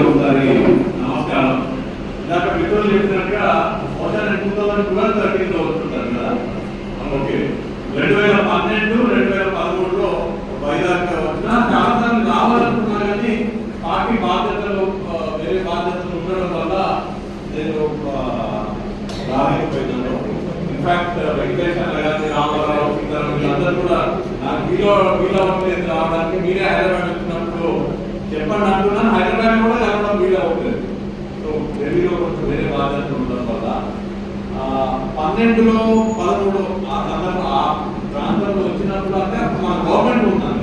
ఒకసారి నమస్కారం. ఇందాక మిత్రులు చెప్పినట్టుగా 2012-13 వస్తుంటారు కదా. ఓకే, 2012, 2013లో వైజాగ్ వచ్చినా చాలాసార్లు రావాలనుకున్నా కానీ పార్టీ బాధ్యతలు వేరే బాధ్యతలు ఉండడం వల్ల నేను రాలేకపోయినాను. ఇన్ఫాక్ట్ వెంకటేశ్వర గారి, రామారావు, సీతారాం వీళ్ళందరూ కూడా నాకు వీలవ్వట్లేదు రావడానికి. మీరే హైదరాబాద్ వచ్చినప్పుడు చెప్పండి అంటున్నాను. హైదరాబాద్ కూడా కలవడం వీలవ్వట్లేదు. సో ఢిల్లీలో కొంచెం వేరే బాధ్యతలు ఉండడం వల్ల 12లో 13 ఆ సందర్భం ఆ ప్రాంతంలో వచ్చినప్పుడు అంటే మన గవర్నమెంట్ ఉన్నాను,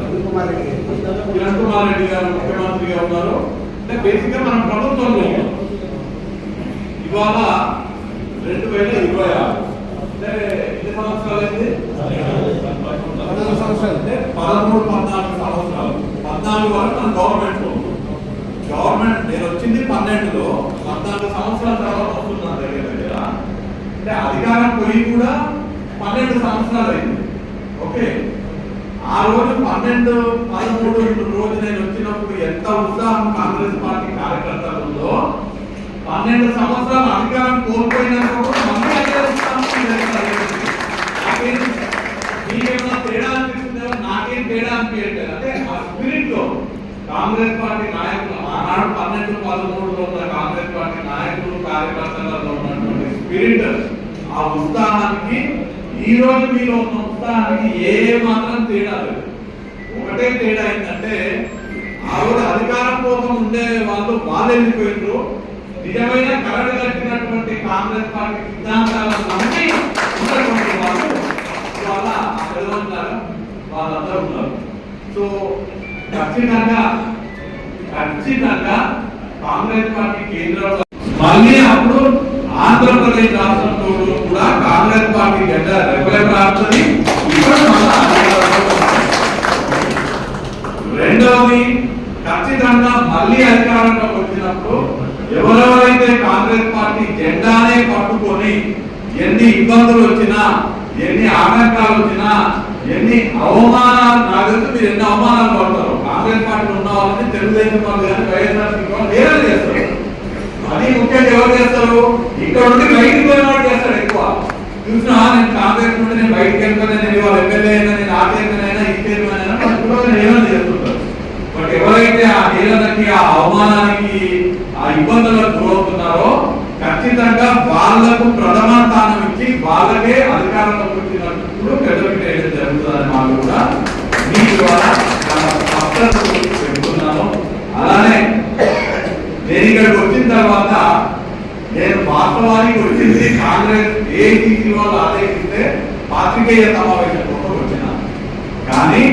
కిరణ్ కుమార్ రెడ్డి గారు ముఖ్యమంత్రిగా ఉన్నారు. అంటే బేసిక్ గా మన ప్రభుత్వంలో ఉన్నాం. ఇవాళ 2026 అంటే ఎన్ని సంవత్సరాలు అయింది? 13-14 సంవత్సరాలు. 14 వరకు మన గవర్నమెంట్ లో గవర్నమెంట్ నేను వచ్చింది 12లో, 14 సంవత్సరాల తర్వాత వస్తున్నాను దగ్గర అంటే అధికారం పోయి కూడా 12 సంవత్సరాలు అయింది. ఓకే, ఆ రోజు 12-13 రోజు నేను వచ్చినప్పుడు ఎంత ఉత్సాహం కాంగ్రెస్ పార్టీ కార్యకర్తలు ఉందో, 12 సంవత్సరాలు అధికారం కోల్పోయినప్పుడు మళ్ళీ అదే ఉత్సాహం. మీకేమన్నా తేడా అనిపిస్తుందో? నాకేం తేడా అనిపించట్లేదు. అంటే ఆ స్పిరిట్ లో కాంగ్రెస్ పార్టీ నాయకులు ఆనాడు 12-13లో ఉన్న కాంగ్రెస్ పార్టీ నాయకులు కార్యకర్తలలో ఉన్నటువంటి స్పిరిట్, ఆ ఉత్సాహానికి ఈ రోజు మీలో ఉన్న ఉత్సాహానికి ఏ మాత్రం తేడా లేదు. ఒకటే తేడా ఏంటంటే ఆ రోజు అధికారం కోసం ఉండే వాళ్ళు వెళ్ళిపోయినారు. నిజమైన కరడు కట్టినటువంటి కాంగ్రెస్ పార్టీ సిద్ధాంతాలను నమ్మి ఉన్నటువంటి వాళ్ళు వాళ్ళ వాళ్ళందరూ ఉన్నారు. సో ఖచ్చితంగా కాంగ్రెస్ పార్టీ కేంద్రంలో మళ్ళీ అప్పుడు ఆంధ్రప్రదేశ్ రాష్ట్రంలో కూడా కాంగ్రెస్ పార్టీ జెండా రెపరెపలాడుతుంది. రెండవది, ఖచ్చితంగా మళ్ళీ అధికారంలోకి వచ్చినప్పుడు ఎవరెవరైతే కాంగ్రెస్ పార్టీ జెండానే పట్టుకొని ఎన్ని ఇబ్బందులు వచ్చినా, ఎన్ని ఆటంకాలు వచ్చినా, ఎన్ని అవమానాలు, నాకు తెలుసు మీరు ఎన్ని అవమానాలు పడతారు. కాంగ్రెస్ పార్టీలో ఉన్న వాళ్ళని తెలుగుదేశం వాళ్ళు కానీ వైఎస్ఆర్సీపీ వాళ్ళు వేరే చేస్తారు. అది ముఖ్యంగా ఎవరు చేస్తారు? ఇక్కడ నుండి బయటికి పోయిన చేస్తాడు ఎక్కువ. చూసినా నేను కాంగ్రెస్ నుండి నేను బయటకు వెళ్తాను, నేను ఇవాళ ఎమ్మెల్యే అయినా, నేను ఆ చైర్మన్ ఈ చైర్మన్ అయినా హేళన చేస్తుంటారు. బట్ ఎవరైతే ఆ హేళనకి, ఆ అవమానానికి, ఆ ఇబ్బందులకు గురవుతున్నారో ఖచ్చితంగా వాళ్లకు ప్రథమ స్థానం ఇచ్చి వాళ్ళకే అధికారంలోకి వచ్చినప్పుడు పెద్దపీట వేయడం జరుగుతుందని వాళ్ళు కూడా మీ ద్వారా చెప్తున్నాను. అలానే నేను ఇక్కడికి వచ్చిన తర్వాత నేను వాస్తవానికి వచ్చింది కాంగ్రెస్ ఏసీసీ వాళ్ళు ఆదేశిస్తే పాత్రికేయ సమావేశం కోసం వచ్చిన. కానీ